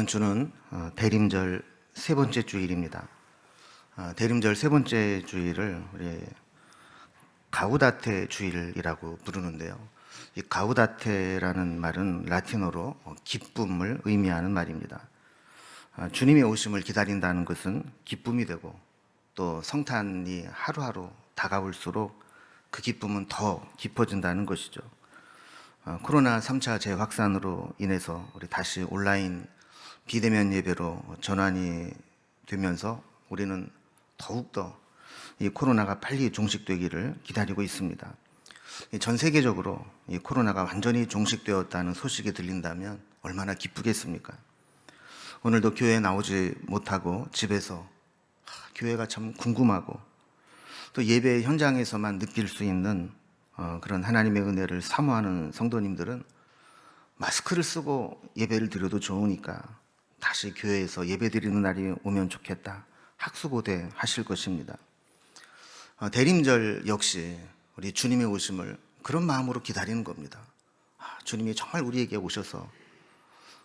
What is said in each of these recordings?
이번 주는 대림절 세 번째 주일입니다. 대림절 세 번째 주일을 우리 가우다테 주일이라고 부르는데요. 이 가우다테라는 말은 라틴어로 기쁨을 의미하는 말입니다. 주님의 오심을 기다린다는 것은 기쁨이 되고, 또 성탄이 하루하루 다가올수록 그 기쁨은 더 깊어진다는 것이죠. 코로나 3차 재확산으로 인해서 우리 다시 온라인 비대면 예배로 전환이 되면서 우리는 더욱더 이 코로나가 빨리 종식되기를 기다리고 있습니다. 전 세계적으로 이 코로나가 완전히 종식되었다는 소식이 들린다면 얼마나 기쁘겠습니까? 오늘도 교회에 나오지 못하고 집에서 교회가 참 궁금하고, 또 예배 현장에서만 느낄 수 있는 그런 하나님의 은혜를 사모하는 성도님들은 마스크를 쓰고 예배를 드려도 좋으니까 다시 교회에서 예배 드리는 날이 오면 좋겠다 학수고대 하실 것입니다. 대림절 역시 우리 주님의 오심을 그런 마음으로 기다리는 겁니다. 주님이 정말 우리에게 오셔서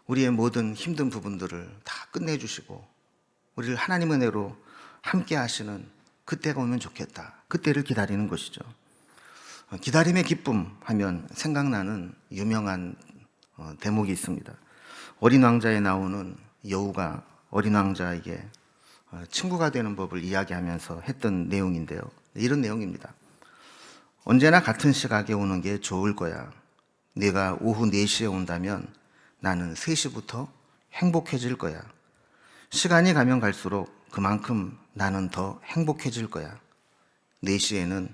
우리의 모든 힘든 부분들을 다 끝내주시고 우리를 하나님의 은혜로 함께 하시는 그때가 오면 좋겠다. 그때를 기다리는 것이죠. 기다림의 기쁨 하면 생각나는 유명한 대목이 있습니다. 어린 왕자에 나오는 여우가 어린 왕자에게 친구가 되는 법을 이야기하면서 했던 내용인데요. 이런 내용입니다. 언제나 같은 시각에 오는 게 좋을 거야. 네가 오후 4시에 온다면 나는 3시부터 행복해질 거야. 시간이 가면 갈수록 그만큼 나는 더 행복해질 거야. 4시에는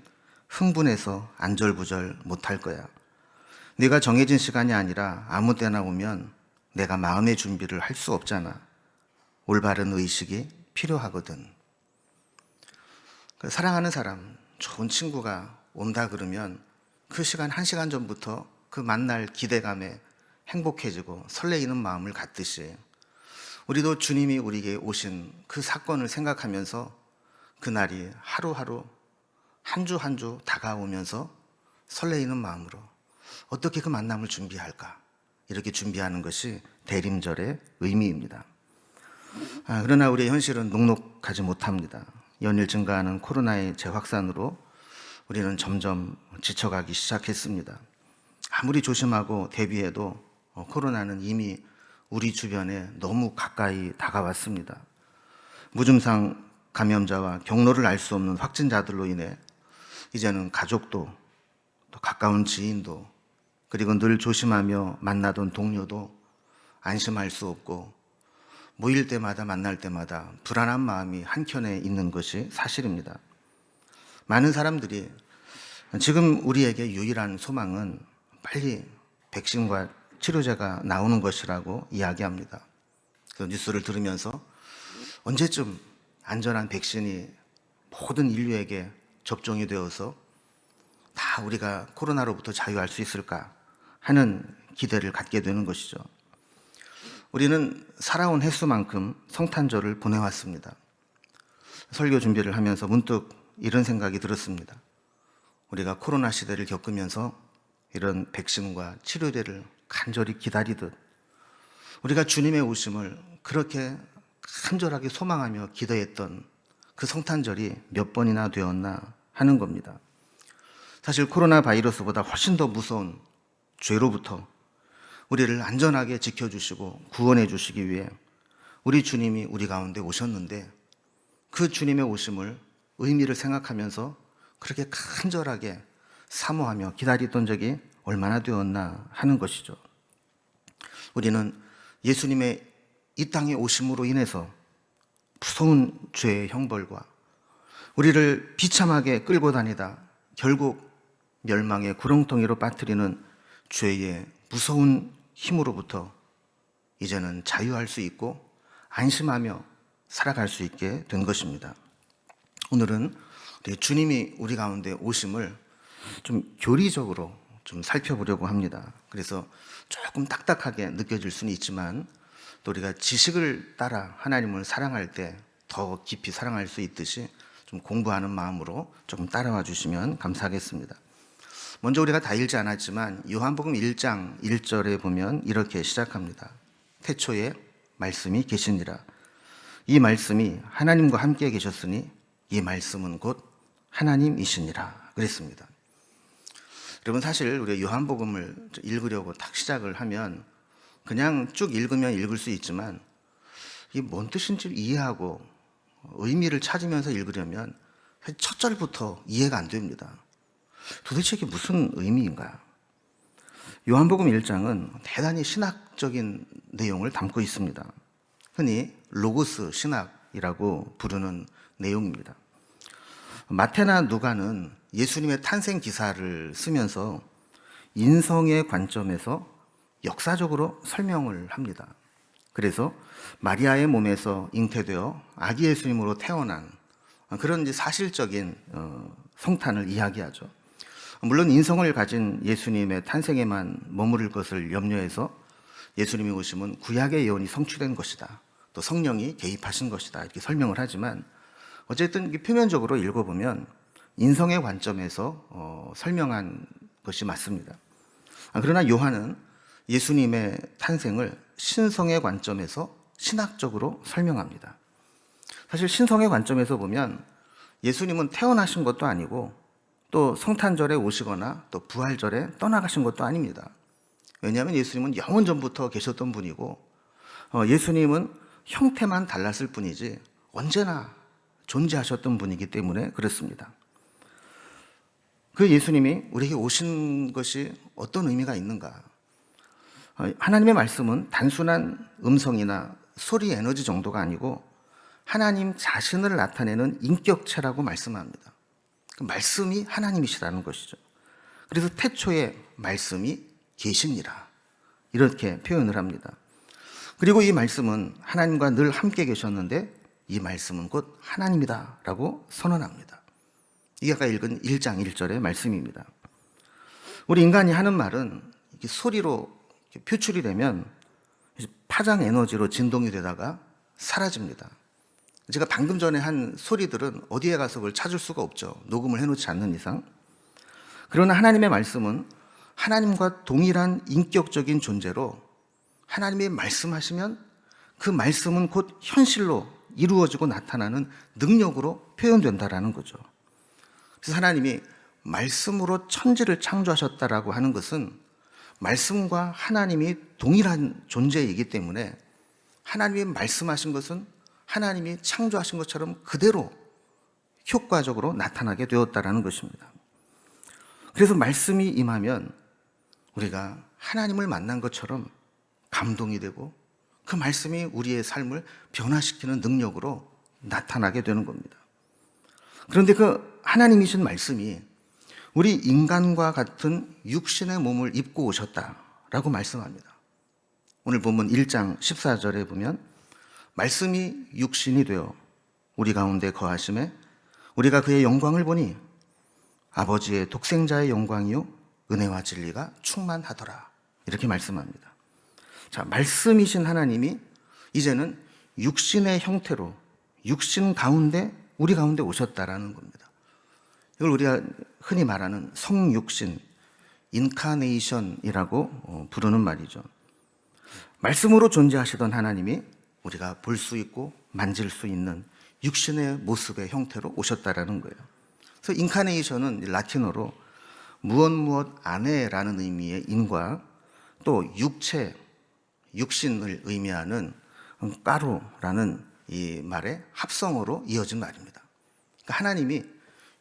흥분해서 안절부절 못할 거야. 네가 정해진 시간이 아니라 아무 때나 오면 내가 마음의 준비를 할 수 없잖아. 올바른 의식이 필요하거든. 사랑하는 사람, 좋은 친구가 온다 그러면 그 시간 1시간 전부터 그 만날 기대감에 행복해지고 설레이는 마음을 갖듯이 우리도 주님이 우리에게 오신 그 사건을 생각하면서 그날이 하루하루 한 주 한 주 다가오면서 설레이는 마음으로 어떻게 그 만남을 준비할까, 이렇게 준비하는 것이 대림절의 의미입니다. 그러나 우리의 현실은 녹록하지 못합니다. 연일 증가하는 코로나의 재확산으로 우리는 점점 지쳐가기 시작했습니다. 아무리 조심하고 대비해도 코로나는 이미 우리 주변에 너무 가까이 다가왔습니다. 무증상 감염자와 경로를 알 수 없는 확진자들로 인해 이제는 가족도, 또 가까운 지인도, 그리고 늘 조심하며 만나던 동료도 안심할 수 없고, 모일 때마다 만날 때마다 불안한 마음이 한켠에 있는 것이 사실입니다. 많은 사람들이 지금 우리에게 유일한 소망은 빨리 백신과 치료제가 나오는 것이라고 이야기합니다. 그 뉴스를 들으면서 언제쯤 안전한 백신이 모든 인류에게 접종이 되어서 다 우리가 코로나로부터 자유할 수 있을까 하는 기대를 갖게 되는 것이죠. 우리는 살아온 횟수만큼 성탄절을 보내왔습니다. 설교 준비를 하면서 문득 이런 생각이 들었습니다. 우리가 코로나 시대를 겪으면서 이런 백신과 치료제를 간절히 기다리듯 우리가 주님의 오심을 그렇게 간절하게 소망하며 기도했던 그 성탄절이 몇 번이나 되었나 하는 겁니다. 사실 코로나 바이러스보다 훨씬 더 무서운 죄로부터 우리를 안전하게 지켜주시고 구원해 주시기 위해 우리 주님이 우리 가운데 오셨는데, 그 주님의 오심을 의미를 생각하면서 그렇게 간절하게 사모하며 기다리던 적이 얼마나 되었나 하는 것이죠. 우리는 예수님의 이 땅에 오심으로 인해서 무서운 죄의 형벌과 우리를 비참하게 끌고 다니다 결국 멸망의 구렁텅이로 빠뜨리는 죄의 무서운 힘으로부터 이제는 자유할 수 있고 안심하며 살아갈 수 있게 된 것입니다. 오늘은 주님이 우리 가운데 오심을 좀 교리적으로 좀 살펴보려고 합니다. 그래서 조금 딱딱하게 느껴질 수는 있지만, 또 우리가 지식을 따라 하나님을 사랑할 때 더 깊이 사랑할 수 있듯이 좀 공부하는 마음으로 조금 따라와 주시면 감사하겠습니다. 먼저 우리가 다 읽지 않았지만 요한복음 1장 1절에 보면 이렇게 시작합니다. 태초에 말씀이 계시니라. 이 말씀이 하나님과 함께 계셨으니 이 말씀은 곧 하나님이시니라 그랬습니다. 여러분, 사실 우리 요한복음을 읽으려고 딱 시작을 하면 그냥 쭉 읽으면 읽을 수 있지만 이게 뭔 뜻인지 이해하고 의미를 찾으면서 읽으려면 사실 첫 절부터 이해가 안 됩니다. 도대체 이게 무슨 의미인가? 요한복음 1장은 대단히 신학적인 내용을 담고 있습니다. 흔히 로고스 신학이라고 부르는 내용입니다. 마태나 누가는 예수님의 탄생 기사를 쓰면서 인성의 관점에서 역사적으로 설명을 합니다. 그래서 마리아의 몸에서 잉태되어 아기 예수님으로 태어난 그런 이제 사실적인 성탄을 이야기하죠. 물론 인성을 가진 예수님의 탄생에만 머무를 것을 염려해서 예수님이 오심은 구약의 예언이 성취된 것이다, 또 성령이 개입하신 것이다, 이렇게 설명을 하지만 어쨌든 표면적으로 읽어보면 인성의 관점에서 설명한 것이 맞습니다. 그러나 요한은 예수님의 탄생을 신성의 관점에서 신학적으로 설명합니다. 사실 신성의 관점에서 보면 예수님은 태어나신 것도 아니고 또 성탄절에 오시거나 또 부활절에 떠나가신 것도 아닙니다. 왜냐하면 예수님은 영원 전부터 계셨던 분이고 예수님은 형태만 달랐을 뿐이지 언제나 존재하셨던 분이기 때문에 그렇습니다. 그 예수님이 우리에게 오신 것이 어떤 의미가 있는가? 하나님의 말씀은 단순한 음성이나 소리 에너지 정도가 아니고 하나님 자신을 나타내는 인격체라고 말씀합니다. 그 말씀이 하나님이시라는 것이죠. 그래서 태초에 말씀이 계시니라, 이렇게 표현을 합니다. 그리고 이 말씀은 하나님과 늘 함께 계셨는데 이 말씀은 곧 하나님이다 라고 선언합니다. 이게 아까 읽은 1장 1절의 말씀입니다. 우리 인간이 하는 말은 이렇게 소리로 표출이 되면 파장 에너지로 진동이 되다가 사라집니다. 제가 방금 전에 한 소리들은 어디에 가서 그걸 찾을 수가 없죠. 녹음을 해놓지 않는 이상. 그러나 하나님의 말씀은 하나님과 동일한 인격적인 존재로 하나님이 말씀하시면 그 말씀은 곧 현실로 이루어지고 나타나는 능력으로 표현된다라는 거죠. 그래서 하나님이 말씀으로 천지를 창조하셨다라고 하는 것은 말씀과 하나님이 동일한 존재이기 때문에 하나님이 말씀하신 것은 하나님이 창조하신 것처럼 그대로 효과적으로 나타나게 되었다라는 것입니다. 그래서 말씀이 임하면 우리가 하나님을 만난 것처럼 감동이 되고 그 말씀이 우리의 삶을 변화시키는 능력으로 나타나게 되는 겁니다. 그런데 그 하나님이신 말씀이 우리 인간과 같은 육신의 몸을 입고 오셨다라고 말씀합니다. 오늘 본문 1장 14절에 보면 말씀이 육신이 되어 우리 가운데 거하심에 우리가 그의 영광을 보니 아버지의 독생자의 영광이요 은혜와 진리가 충만하더라, 이렇게 말씀합니다. 자, 말씀이신 하나님이 이제는 육신의 형태로 육신 가운데 우리 가운데 오셨다라는 겁니다. 이걸 우리가 흔히 말하는 성육신, 인카네이션이라고 부르는 말이죠. 말씀으로 존재하시던 하나님이 우리가 볼 수 있고 만질 수 있는 육신의 모습의 형태로 오셨다라는 거예요. 그래서 인카네이션은 라틴어로 무엇 안에라는 의미의 인과 또 육체, 육신을 의미하는 까로라는 이 말의 합성어로 이어진 말입니다. 그러니까 하나님이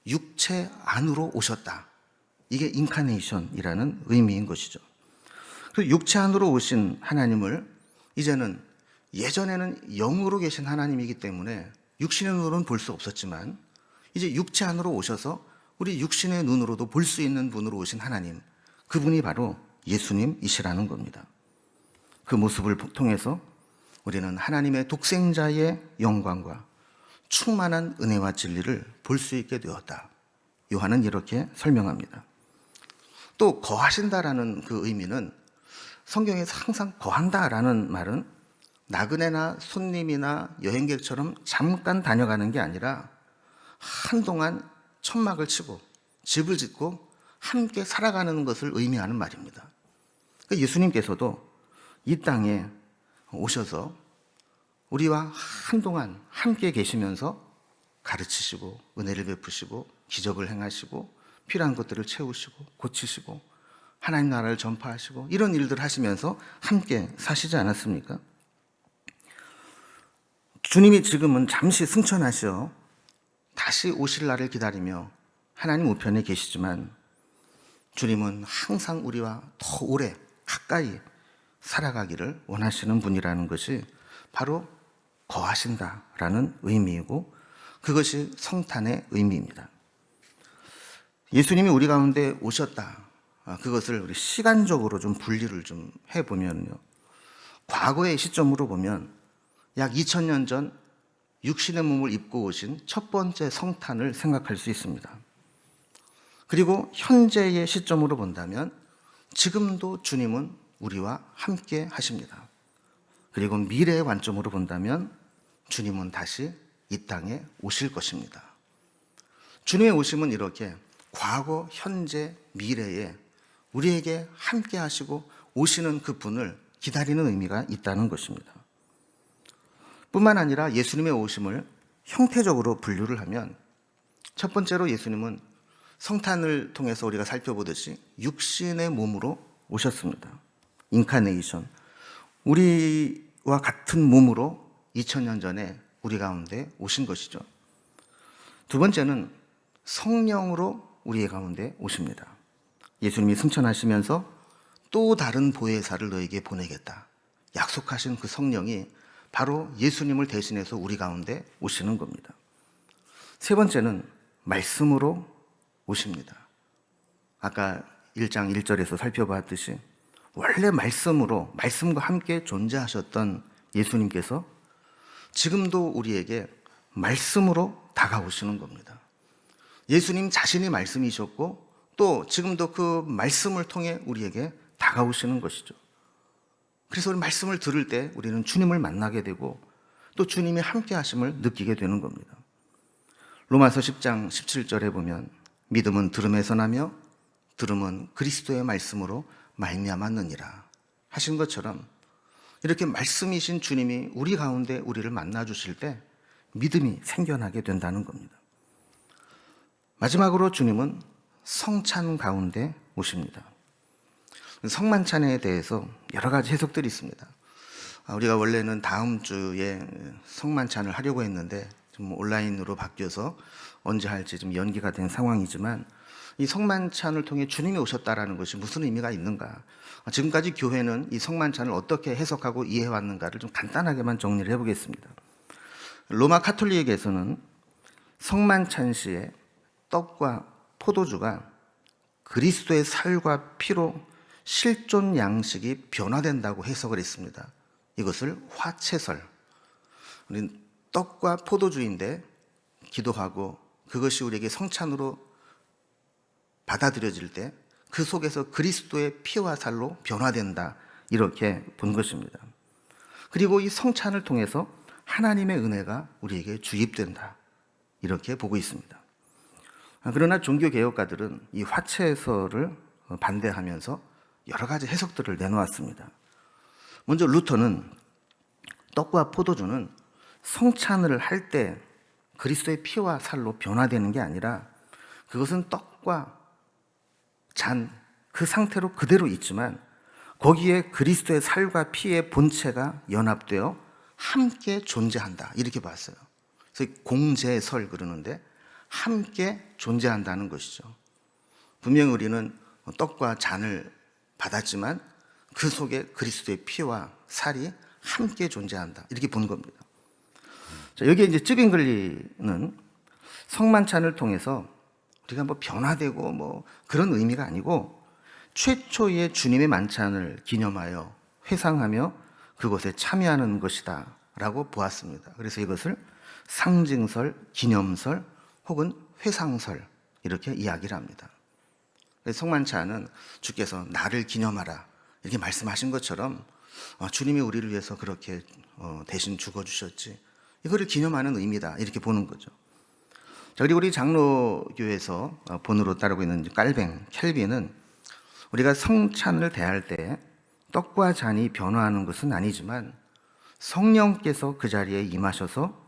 육체 안으로 오셨다. 이게 인카네이션이라는 의미인 것이죠. 그 육체 안으로 오신 하나님을 이제는 예전에는 영으로 계신 하나님이기 때문에 육신의 눈으로는 볼 수 없었지만 이제 육체 안으로 오셔서 우리 육신의 눈으로도 볼 수 있는 분으로 오신 하나님, 그분이 바로 예수님이시라는 겁니다. 그 모습을 통해서 우리는 하나님의 독생자의 영광과 충만한 은혜와 진리를 볼 수 있게 되었다. 요한은 이렇게 설명합니다. 또 거하신다라는 그 의미는 성경에서 항상 거한다라는 말은 나그네나 손님이나 여행객처럼 잠깐 다녀가는 게 아니라 한동안 천막을 치고 집을 짓고 함께 살아가는 것을 의미하는 말입니다. 예수님께서도 이 땅에 오셔서 우리와 한동안 함께 계시면서 가르치시고 은혜를 베푸시고 기적을 행하시고 필요한 것들을 채우시고 고치시고 하나님 나라를 전파하시고 이런 일들을 하시면서 함께 사시지 않았습니까? 주님이 지금은 잠시 승천하셔 다시 오실 날을 기다리며 하나님 우편에 계시지만 주님은 항상 우리와 더 오래 가까이 살아가기를 원하시는 분이라는 것이 바로 거하신다라는 의미이고 그것이 성탄의 의미입니다. 예수님이 우리 가운데 오셨다. 그것을 우리 시간적으로 좀 분리를 좀 해보면요. 과거의 시점으로 보면 약 2000년 전 육신의 몸을 입고 오신 첫 번째 성탄을 생각할 수 있습니다. 그리고 현재의 시점으로 본다면 지금도 주님은 우리와 함께 하십니다. 그리고 미래의 관점으로 본다면 주님은 다시 이 땅에 오실 것입니다. 주님의 오심은 이렇게 과거, 현재, 미래에 우리에게 함께 하시고 오시는 그 분을 기다리는 의미가 있다는 것입니다. 뿐만 아니라 예수님의 오심을 형태적으로 분류를 하면 첫 번째로 예수님은 성탄을 통해서 우리가 살펴보듯이 육신의 몸으로 오셨습니다. 인카네이션. 우리와 같은 몸으로 2000년 전에 우리 가운데 오신 것이죠. 두 번째는 성령으로 우리 가운데 오십니다. 예수님이 승천하시면서 또 다른 보혜사를 너에게 보내겠다. 약속하신 그 성령이 바로 예수님을 대신해서 우리 가운데 오시는 겁니다. 세 번째는 말씀으로 오십니다. 아까 1장 1절에서 살펴봤듯이 원래 말씀으로 말씀과 함께 존재하셨던 예수님께서 지금도 우리에게 말씀으로 다가오시는 겁니다. 예수님 자신이 말씀이셨고 또 지금도 그 말씀을 통해 우리에게 다가오시는 것이죠. 그래서 우리 말씀을 들을 때 우리는 주님을 만나게 되고 또 주님이 함께 하심을 느끼게 되는 겁니다. 로마서 10장 17절에 보면 믿음은 들음에서 나며 들음은 그리스도의 말씀으로 말미암았느니라 하신 것처럼 이렇게 말씀이신 주님이 우리 가운데 우리를 만나 주실 때 믿음이 생겨나게 된다는 겁니다. 마지막으로 주님은 성찬 가운데 오십니다. 성만찬에 대해서 여러 가지 해석들이 있습니다. 우리가 원래는 다음 주에 성만찬을 하려고 했는데 좀 온라인으로 바뀌어서 언제 할지 좀 연기가 된 상황이지만 이 성만찬을 통해 주님이 오셨다라는 것이 무슨 의미가 있는가? 지금까지 교회는 이 성만찬을 어떻게 해석하고 이해해왔는가를 좀 간단하게만 정리를 해보겠습니다. 로마 카톨릭에서는 성만찬 시에 떡과 포도주가 그리스도의 살과 피로 실존 양식이 변화된다고 해석을 했습니다. 이것을 화채설. 우리는 떡과 포도주인데 기도하고 그것이 우리에게 성찬으로 받아들여질 때 그 속에서 그리스도의 피와 살로 변화된다. 이렇게 본 것입니다. 그리고 이 성찬을 통해서 하나님의 은혜가 우리에게 주입된다. 이렇게 보고 있습니다. 그러나 종교개혁가들은 이 화채설을 반대하면서 여러 가지 해석들을 내놓았습니다. 먼저 루터는 떡과 포도주는 성찬을 할 때 그리스도의 피와 살로 변화되는 게 아니라 그것은 떡과 잔, 그 상태로 그대로 있지만 거기에 그리스도의 살과 피의 본체가 연합되어 함께 존재한다. 이렇게 봤어요. 그래서 공제설 그러는데 함께 존재한다는 것이죠. 분명히 우리는 떡과 잔을 받았지만 그 속에 그리스도의 피와 살이 함께 존재한다. 이렇게 본 겁니다. 자, 여기에 이제 쯔빙글리는 성만찬을 통해서 우리가 뭐 변화되고 뭐 그런 의미가 아니고 최초의 주님의 만찬을 기념하여 회상하며 그것에 참여하는 것이다 라고 보았습니다. 그래서 이것을 상징설, 기념설 혹은 회상설 이렇게 이야기를 합니다. 성만찬은 주께서 나를 기념하라 이렇게 말씀하신 것처럼 주님이 우리를 위해서 그렇게 대신 죽어주셨지 이거를 기념하는 의미다 이렇게 보는 거죠. 자, 그리고 우리 장로교에서 본으로 따르고 있는 깔뱅, 켈빈은 우리가 성찬을 대할 때 떡과 잔이 변화하는 것은 아니지만 성령께서 그 자리에 임하셔서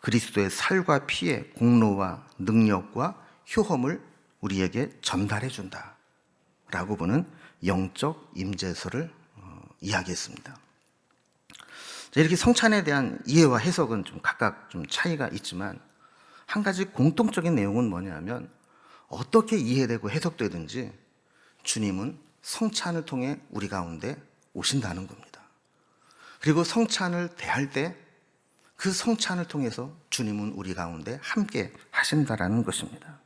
그리스도의 살과 피의 공로와 능력과 효험을 우리에게 전달해 준다 라고 보는 영적 임재서를 이야기했습니다. 이렇게 성찬에 대한 이해와 해석은 좀 각각 좀 차이가 있지만 한 가지 공통적인 내용은 뭐냐면 어떻게 이해되고 해석되든지 주님은 성찬을 통해 우리 가운데 오신다는 겁니다. 그리고 성찬을 대할 때 그 성찬을 통해서 주님은 우리 가운데 함께 하신다라는 것입니다.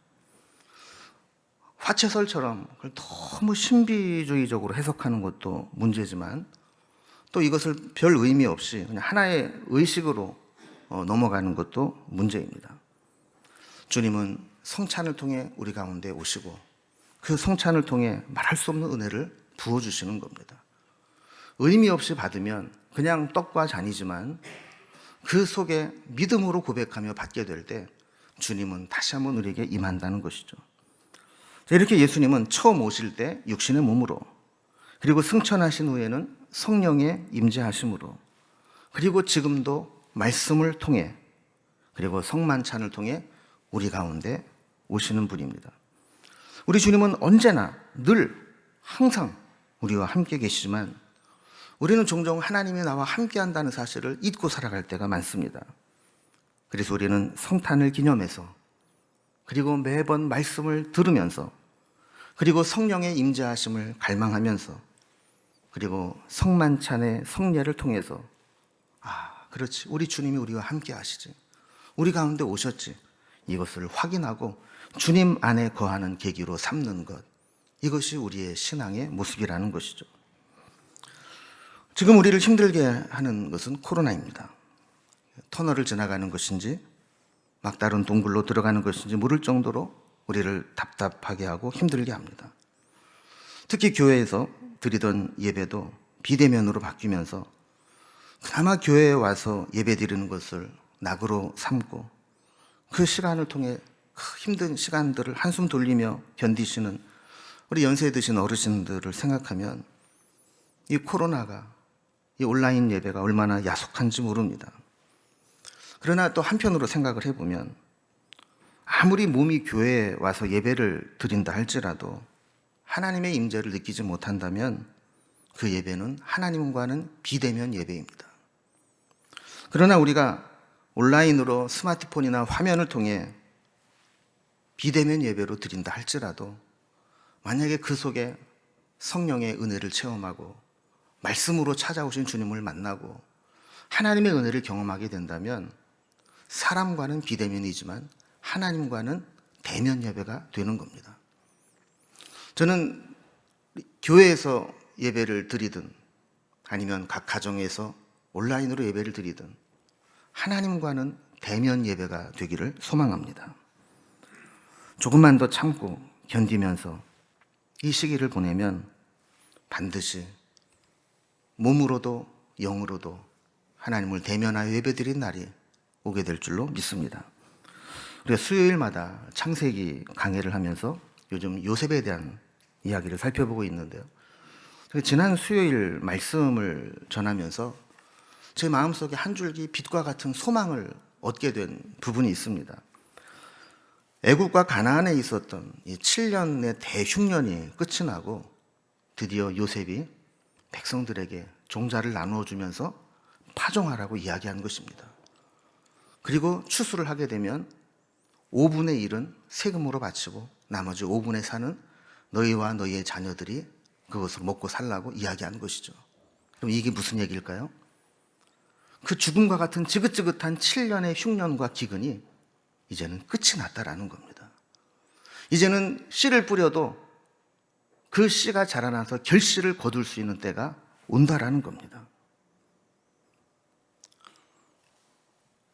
화채설처럼 그걸 너무 신비주의적으로 해석하는 것도 문제지만 또 이것을 별 의미 없이 그냥 하나의 의식으로 넘어가는 것도 문제입니다. 주님은 성찬을 통해 우리 가운데 오시고 그 성찬을 통해 말할 수 없는 은혜를 부어주시는 겁니다. 의미 없이 받으면 그냥 떡과 잔이지만 그 속에 믿음으로 고백하며 받게 될 때 주님은 다시 한번 우리에게 임한다는 것이죠. 이렇게 예수님은 처음 오실 때 육신의 몸으로, 그리고 승천하신 후에는 성령의 임재하심으로, 그리고 지금도 말씀을 통해, 그리고 성만찬을 통해 우리 가운데 오시는 분입니다. 우리 주님은 언제나 늘 항상 우리와 함께 계시지만 우리는 종종 하나님이 나와 함께 한다는 사실을 잊고 살아갈 때가 많습니다. 그래서 우리는 성탄을 기념해서, 그리고 매번 말씀을 들으면서, 그리고 성령의 임재하심을 갈망하면서, 그리고 성만찬의 성례를 통해서 그렇지, 우리 주님이 우리와 함께 하시지, 우리 가운데 오셨지, 이것을 확인하고 주님 안에 거하는 계기로 삼는 것, 이것이 우리의 신앙의 모습이라는 것이죠. 지금 우리를 힘들게 하는 것은 코로나입니다. 터널을 지나가는 것인지 막다른 동굴로 들어가는 것인지 모를 정도로 우리를 답답하게 하고 힘들게 합니다. 특히 교회에서 드리던 예배도 비대면으로 바뀌면서 그나마 교회에 와서 예배 드리는 것을 낙으로 삼고 그 시간을 통해 힘든 시간들을 한숨 돌리며 견디시는 우리 연세 드신 어르신들을 생각하면 이 코로나가, 이 온라인 예배가 얼마나 야속한지 모릅니다. 그러나 또 한편으로 생각을 해보면 아무리 몸이 교회에 와서 예배를 드린다 할지라도 하나님의 임재를 느끼지 못한다면 그 예배는 하나님과는 비대면 예배입니다. 그러나 우리가 온라인으로 스마트폰이나 화면을 통해 비대면 예배로 드린다 할지라도 만약에 그 속에 성령의 은혜를 체험하고 말씀으로 찾아오신 주님을 만나고 하나님의 은혜를 경험하게 된다면 사람과는 비대면이지만 하나님과는 대면 예배가 되는 겁니다. 저는 교회에서 예배를 드리든 아니면 각 가정에서 온라인으로 예배를 드리든 하나님과는 대면 예배가 되기를 소망합니다. 조금만 더 참고 견디면서 이 시기를 보내면 반드시 몸으로도 영으로도 하나님을 대면하여 예배드린 날이 오게 될 줄로 믿습니다. 우리가 수요일마다 창세기 강해를 하면서 요즘 요셉에 대한 이야기를 살펴보고 있는데요. 지난 수요일 말씀을 전하면서 제 마음속에 한 줄기 빛과 같은 소망을 얻게 된 부분이 있습니다. 애국과 가나안에 있었던 이 7년의 대흉년이 끝이 나고 드디어 요셉이 백성들에게 종자를 나누어 주면서 파종하라고 이야기한 것입니다. 그리고 추수를 하게 되면 5분의 1은 세금으로 바치고 나머지 5분의 4는 너희와 너희의 자녀들이 그것을 먹고 살라고 이야기한 것이죠. 그럼 이게 무슨 얘기일까요? 그 죽음과 같은 지긋지긋한 7년의 흉년과 기근이 이제는 끝이 났다라는 겁니다. 이제는 씨를 뿌려도 그 씨가 자라나서 결실을 거둘 수 있는 때가 온다라는 겁니다.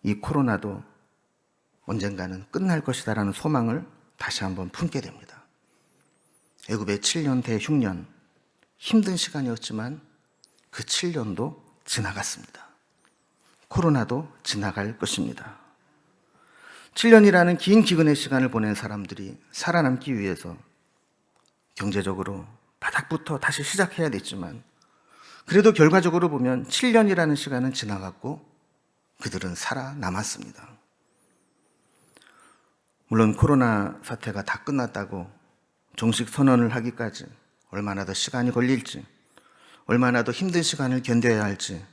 이 코로나도 언젠가는 끝날 것이다라는 소망을 다시 한번 품게 됩니다. 애굽의 7년 대흉년, 힘든 시간이었지만 그 7년도 지나갔습니다. 코로나도 지나갈 것입니다. 7년이라는 긴 기근의 시간을 보낸 사람들이 살아남기 위해서 경제적으로 바닥부터 다시 시작해야 됐지만 그래도 결과적으로 보면 7년이라는 시간은 지나갔고 그들은 살아남았습니다. 물론 코로나 사태가 다 끝났다고 정식 선언을 하기까지 얼마나 더 시간이 걸릴지, 얼마나 더 힘든 시간을 견뎌야 할지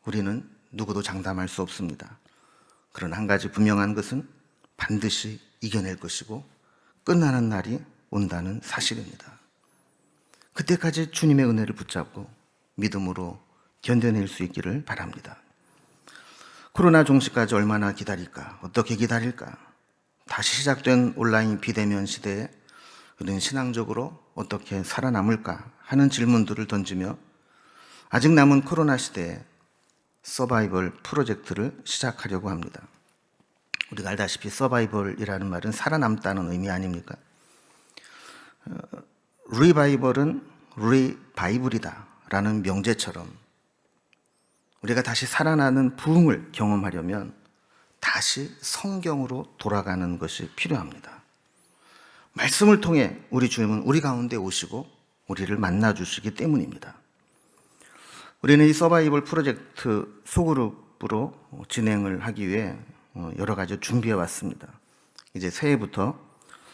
우리는 누구도 장담할 수 없습니다. 그러나 한 가지 분명한 것은 반드시 이겨낼 것이고 끝나는 날이 온다는 사실입니다. 그때까지 주님의 은혜를 붙잡고 믿음으로 견뎌낼 수 있기를 바랍니다. 코로나 종식까지 얼마나 기다릴까? 어떻게 기다릴까? 다시 시작된 온라인 비대면 시대에 우리는 신앙적으로 어떻게 살아남을까 하는 질문들을 던지며 아직 남은 코로나 시대에 서바이벌 프로젝트를 시작하려고 합니다. 우리가 알다시피 서바이벌이라는 말은 살아남다는 의미 아닙니까? 리바이벌은 리바이블이다 라는 명제처럼 우리가 다시 살아나는 부흥을 경험하려면 다시 성경으로 돌아가는 것이 필요합니다. 말씀을 통해 우리 주님은 우리 가운데 오시고 우리를 만나주시기 때문입니다. 우리는 이 서바이벌 프로젝트 소그룹으로 진행을 하기 위해 여러 가지 준비해 왔습니다. 이제 새해부터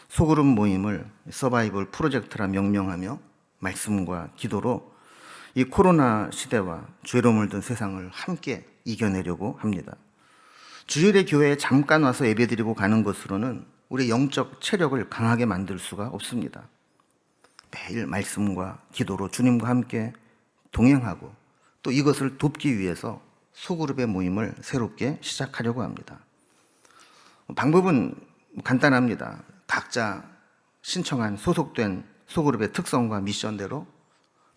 소그룹 모임을 서바이벌 프로젝트라 명명하며 말씀과 기도로 이 코로나 시대와 죄로 물든 세상을 함께 이겨내려고 합니다. 주일에 교회에 잠깐 와서 예배드리고 가는 것으로는 우리의 영적 체력을 강하게 만들 수가 없습니다. 매일 말씀과 기도로 주님과 함께 동행하고 또 이것을 돕기 위해서 소그룹의 모임을 새롭게 시작하려고 합니다. 방법은 간단합니다. 각자 신청한 소속된 소그룹의 특성과 미션대로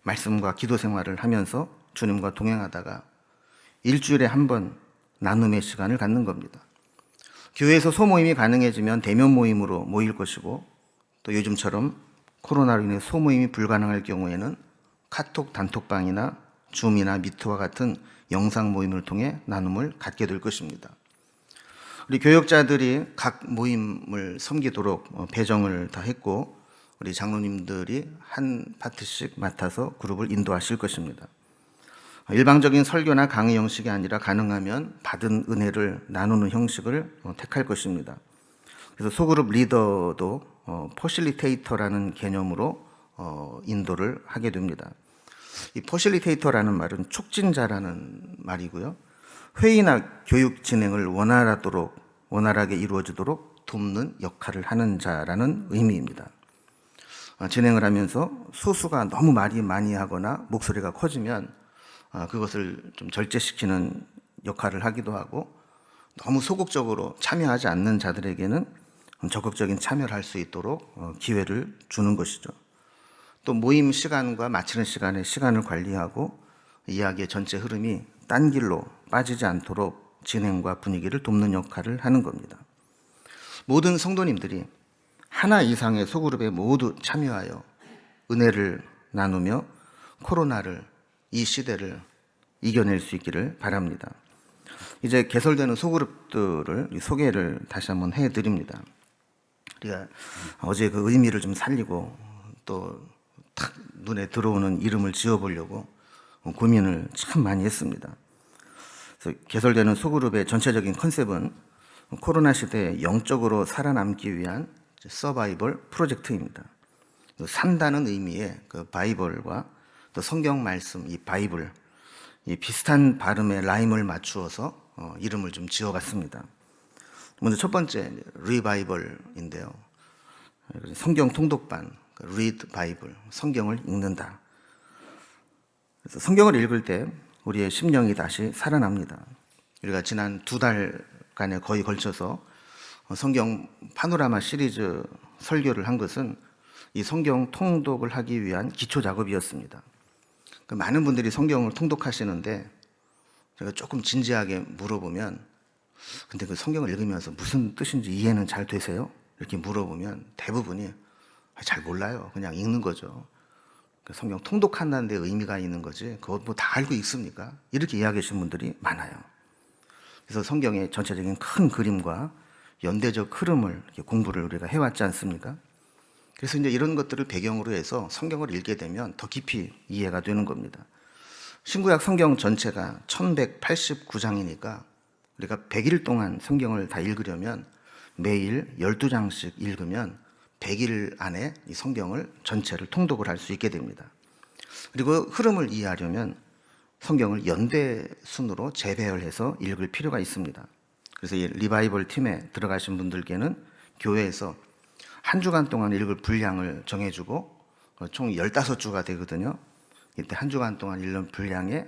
말씀과 기도 생활을 하면서 주님과 동행하다가 일주일에 한 번 나눔의 시간을 갖는 겁니다. 교회에서 소모임이 가능해지면 대면 모임으로 모일 것이고 또 요즘처럼 코로나로 인해 소모임이 불가능할 경우에는 카톡 단톡방이나 줌이나 미트와 같은 영상 모임을 통해 나눔을 갖게 될 것입니다. 우리 교역자들이 각 모임을 섬기도록 배정을 다 했고 우리 장로님들이 한 파트씩 맡아서 그룹을 인도하실 것입니다. 일방적인 설교나 강의 형식이 아니라 가능하면 받은 은혜를 나누는 형식을 택할 것입니다. 그래서 소그룹 리더도 퍼실리테이터라는 개념으로 인도를 하게 됩니다. 이 퍼실리테이터라는 말은 촉진자라는 말이고요. 회의나 교육 진행을 원활하게 이루어지도록 돕는 역할을 하는 자라는 의미입니다. 진행을 하면서 소수가 너무 말이 많이 하거나 목소리가 커지면 그것을 좀 절제시키는 역할을 하기도 하고 너무 소극적으로 참여하지 않는 자들에게는 적극적인 참여를 할 수 있도록 기회를 주는 것이죠. 또 모임 시간과 마치는 시간에 시간을 관리하고 이야기의 전체 흐름이 딴 길로 빠지지 않도록 진행과 분위기를 돕는 역할을 하는 겁니다. 모든 성도님들이 하나 이상의 소그룹에 모두 참여하여 은혜를 나누며 코로나를, 이 시대를 이겨낼 수 있기를 바랍니다. 이제 개설되는 소그룹들을 소개를 다시 한번 해드립니다. 우리가 어제 그 의미를 좀 살리고 또 탁 눈에 들어오는 이름을 지어보려고 고민을 참 많이 했습니다. 그래서 개설되는 소그룹의 전체적인 컨셉은 코로나 시대에 영적으로 살아남기 위한 서바이벌 프로젝트입니다. 산다는 의미의 그 바이벌과 또 성경 말씀, 이 바이블, 이 비슷한 발음의 라임을 맞추어서 이름을 좀 지어봤습니다. 먼저 첫 번째 리바이벌인데요. 성경 통독반, read 바이블, 성경을 읽는다. 그래서 성경을 읽을 때 우리의 심령이 다시 살아납니다. 우리가 지난 2달간에 거의 걸쳐서 성경 파노라마 시리즈 설교를 한 것은 이 성경 통독을 하기 위한 기초 작업이었습니다. 많은 분들이 성경을 통독하시는데 제가 조금 진지하게 물어보면 근데 그 성경을 읽으면서 무슨 뜻인지 이해는 잘 되세요? 이렇게 물어보면 대부분이 잘 몰라요. 그냥 읽는 거죠. 성경 통독한다는 데 의미가 있는 거지 그거 뭐 다 알고 있습니까? 이렇게 이야기하시는 분들이 많아요. 그래서 성경의 전체적인 큰 그림과 연대적 흐름을 이렇게 공부를 우리가 해왔지 않습니까? 그래서 이제 이런 것들을 배경으로 해서 성경을 읽게 되면 더 깊이 이해가 되는 겁니다. 신구약 성경 전체가 1189장이니까 우리가 100일 동안 성경을 다 읽으려면 매일 12장씩 읽으면 100일 안에 이 성경을 전체를 통독을 할 수 있게 됩니다. 그리고 흐름을 이해하려면 성경을 연대 순으로 재배열해서 읽을 필요가 있습니다. 그래서 이 리바이벌 팀에 들어가신 분들께는 교회에서 한 주간 동안 읽을 분량을 정해주고 총 15주가 되거든요. 이때 한 주간 동안 읽는 분량에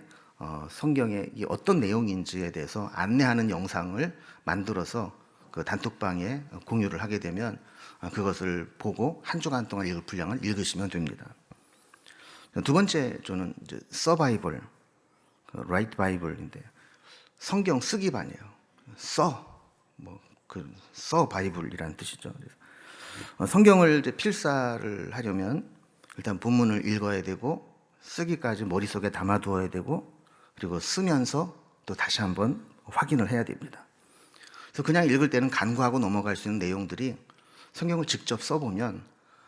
성경의 어떤 내용인지에 대해서 안내하는 영상을 만들어서 그 단톡방에 공유를 하게 되면 그것을 보고 한 주간 동안 읽을 분량을 읽으시면 됩니다. 두 번째 조는 이제 서바이벌, 라이트 바이블인데 성경 쓰기반이에요. 써 바이블이라는 뜻이죠. 성경을 이제 필사를 하려면 일단 본문을 읽어야 되고 쓰기까지 머릿속에 담아두어야 되고 그리고 쓰면서 또 다시 한번 확인을 해야 됩니다. 그래서 그냥 읽을 때는 간과하고 넘어갈 수 있는 내용들이 성경을 직접 써보면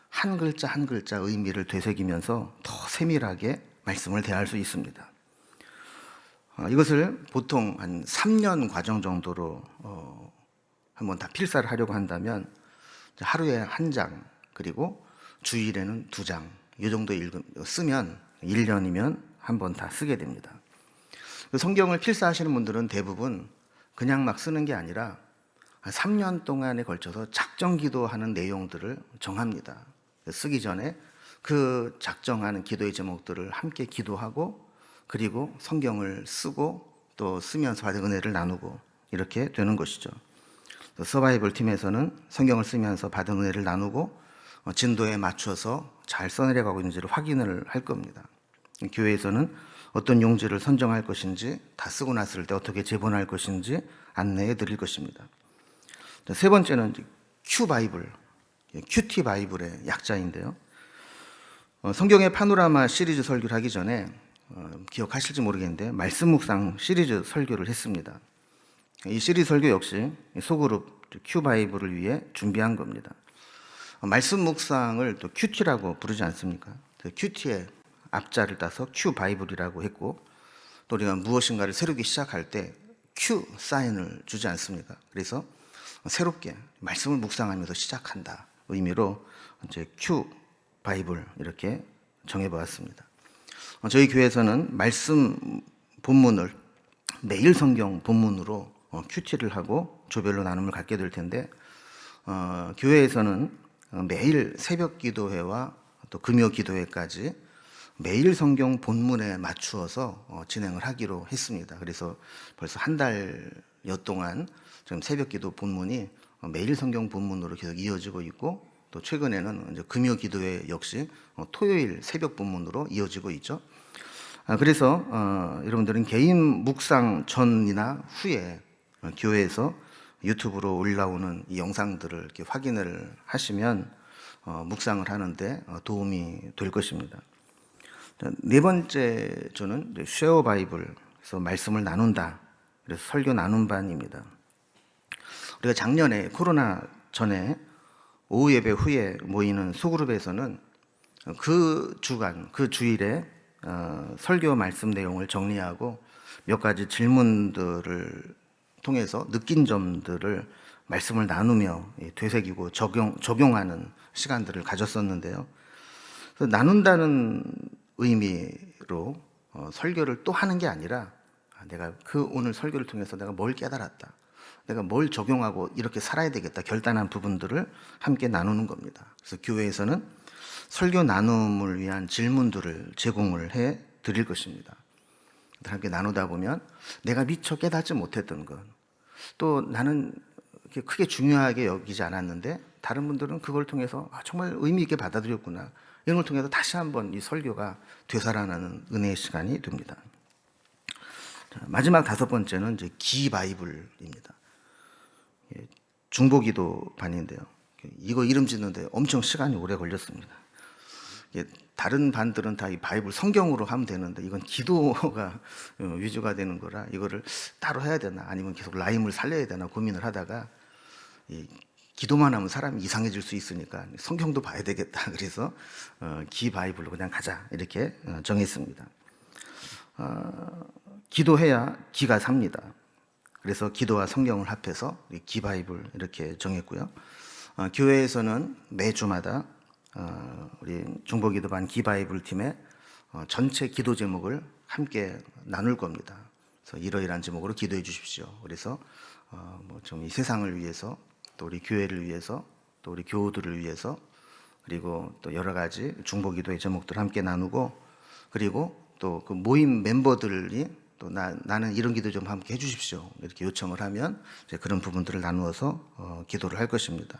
한 글자 한 글자 의미를 되새기면서 더 세밀하게 말씀을 대할 수 있습니다. 이것을 보통 한 3년 과정 정도로 한번 다 필사를 하려고 한다면 하루에 1장 그리고 주일에는 2장 이 정도 쓰면 1년이면 한 번 다 쓰게 됩니다. 성경을 필사하시는 분들은 대부분 그냥 막 쓰는 게 아니라 3년 동안에 걸쳐서 작정 기도하는 내용들을 정합니다. 쓰기 전에 그 작정하는 기도의 제목들을 함께 기도하고 그리고 성경을 쓰고 또 쓰면서 받은 은혜를 나누고 이렇게 되는 것이죠. 서바이벌 팀에서는 성경을 쓰면서 받은 은혜를 나누고 진도에 맞춰서 잘 써내려가고 있는지를 확인을 할 겁니다. 교회에서는 어떤 용지를 선정할 것인지 다 쓰고 났을 때 어떻게 재본할 것인지 안내해 드릴 것입니다. 세 번째는 큐 바이블, 큐티 바이블의 약자인데요. 성경의 파노라마 시리즈 설교를 하기 전에 기억하실지 모르겠는데 말씀 묵상 시리즈 설교를 했습니다. 이 시리즈 설교 역시 소그룹 큐 바이블을 위해 준비한 겁니다. 말씀 묵상을 또 큐티라고 부르지 않습니까? 큐티의 앞자를 따서 큐 바이블이라고 했고 또 우리가 무엇인가를 새롭게 시작할 때 큐 사인을 주지 않습니까? 그래서 새롭게 말씀을 묵상하면서 시작한다 의미로 이제 큐 바이블 이렇게 정해보았습니다. 저희 교회에서는 말씀 본문을 매일 성경 본문으로 큐티를 하고 조별로 나눔을 갖게 될 텐데 교회에서는 매일 새벽 기도회와 또 금요 기도회까지 매일 성경 본문에 맞추어서 진행을 하기로 했습니다. 그래서 벌써 한 달여 동안 지금 새벽 기도 본문이 매일 성경 본문으로 계속 이어지고 있고 또 최근에는 이제 금요 기도회 역시 토요일 새벽 본문으로 이어지고 있죠. 그래서 여러분들은 개인 묵상 전이나 후에 교회에서 유튜브로 올라오는 이 영상들을 이렇게 확인을 하시면 묵상을 하는데 도움이 될 것입니다. 네 번째 조는 쉐어 바이블, 그래서 말씀을 나눈다. 그래서 설교 나눔 반입니다. 우리가 작년에 코로나 전에 오후 예배 후에 모이는 소그룹에서는 그 주간, 그 주일에 설교 말씀 내용을 정리하고 몇 가지 질문들을 통해서 느낀 점들을 말씀을 나누며 되새기고 적용하는 시간들을 가졌었는데요. 그래서 나눈다는 의미로 설교를 또 하는 게 아니라 내가 그 오늘 설교를 통해서 내가 뭘 깨달았다, 내가 뭘 적용하고 이렇게 살아야 되겠다 결단한 부분들을 함께 나누는 겁니다. 그래서 교회에서는 설교 나눔을 위한 질문들을 제공을 해 드릴 것입니다. 함께 나누다 보면 내가 미처 깨닫지 못했던 것, 또 나는 크게 중요하게 여기지 않았는데 다른 분들은 그걸 통해서 정말 의미 있게 받아들였구나, 이런 걸 통해서 다시 한번 이 설교가 되살아나는 은혜의 시간이 됩니다. 마지막 다섯 번째는 이제 기 바이블입니다. 중보기도 반인데요. 이거 이름 짓는데 엄청 시간이 오래 걸렸습니다. 다른 반들은 다 이 바이블 성경으로 하면 되는데 이건 기도가 위주가 되는 거라 이거를 따로 해야 되나 아니면 계속 라임을 살려야 되나 고민을 하다가 기도만 하면 사람이 이상해질 수 있으니까 성경도 봐야 되겠다. 그래서 기 바이블로 그냥 가자 이렇게 정했습니다. 기도해야 기가 삽니다. 그래서 기도와 성경을 합해서 기바이블 이렇게 정했고요. 교회에서는 매주마다 우리 중보기도반 기바이블 팀의 전체 기도 제목을 함께 나눌 겁니다. 그래서 이러이러한 제목으로 기도해 주십시오. 그래서 좀 이 세상을 위해서, 또 우리 교회를 위해서, 또 우리 교우들을 위해서, 그리고 또 여러 가지 중보기도의 제목들을 함께 나누고, 그리고 또 그 모임 멤버들이 또 나는 이런 기도 좀 함께 해주십시오 이렇게 요청을 하면 이제 그런 부분들을 나누어서 기도를 할 것입니다.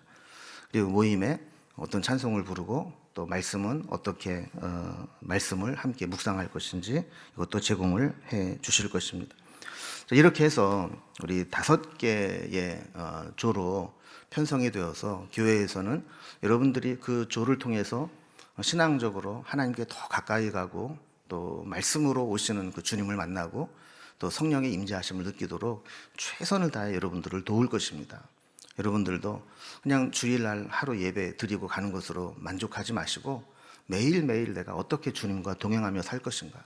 그리고 모임에 어떤 찬송을 부르고 또 말씀은 어떻게 말씀을 함께 묵상할 것인지 이것도 제공을 해 주실 것입니다. 이렇게 해서 우리 5개의 조로 편성이 되어서 교회에서는 여러분들이 그 조를 통해서 신앙적으로 하나님께 더 가까이 가고 또 말씀으로 오시는 그 주님을 만나고 또 성령의 임재하심을 느끼도록 최선을 다해 여러분들을 도울 것입니다. 여러분들도 그냥 주일날 하루 예배 드리고 가는 것으로 만족하지 마시고 매일매일 내가 어떻게 주님과 동행하며 살 것인가,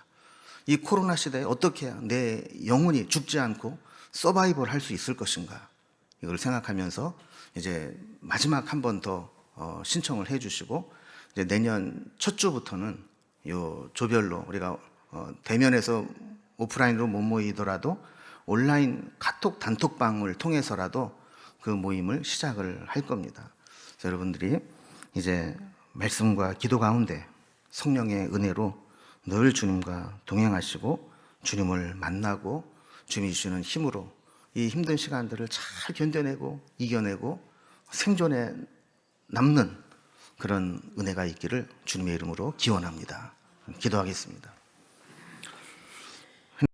이 코로나 시대에 어떻게 내 영혼이 죽지 않고 서바이벌 할 수 있을 것인가, 이걸 생각하면서 이제 마지막 한 번 더 신청을 해 주시고, 이제 내년 첫 주부터는 요 조별로 우리가 대면에서 오프라인으로 못 모이더라도 온라인 카톡 단톡방을 통해서라도 그 모임을 시작을 할 겁니다. 그래서 여러분들이 이제 말씀과 기도 가운데 성령의 은혜로 늘 주님과 동행하시고 주님을 만나고 주님이 주시는 힘으로 이 힘든 시간들을 잘 견뎌내고 이겨내고 생존에 남는 그런 은혜가 있기를 주님의 이름으로 기원합니다. 기도하겠습니다.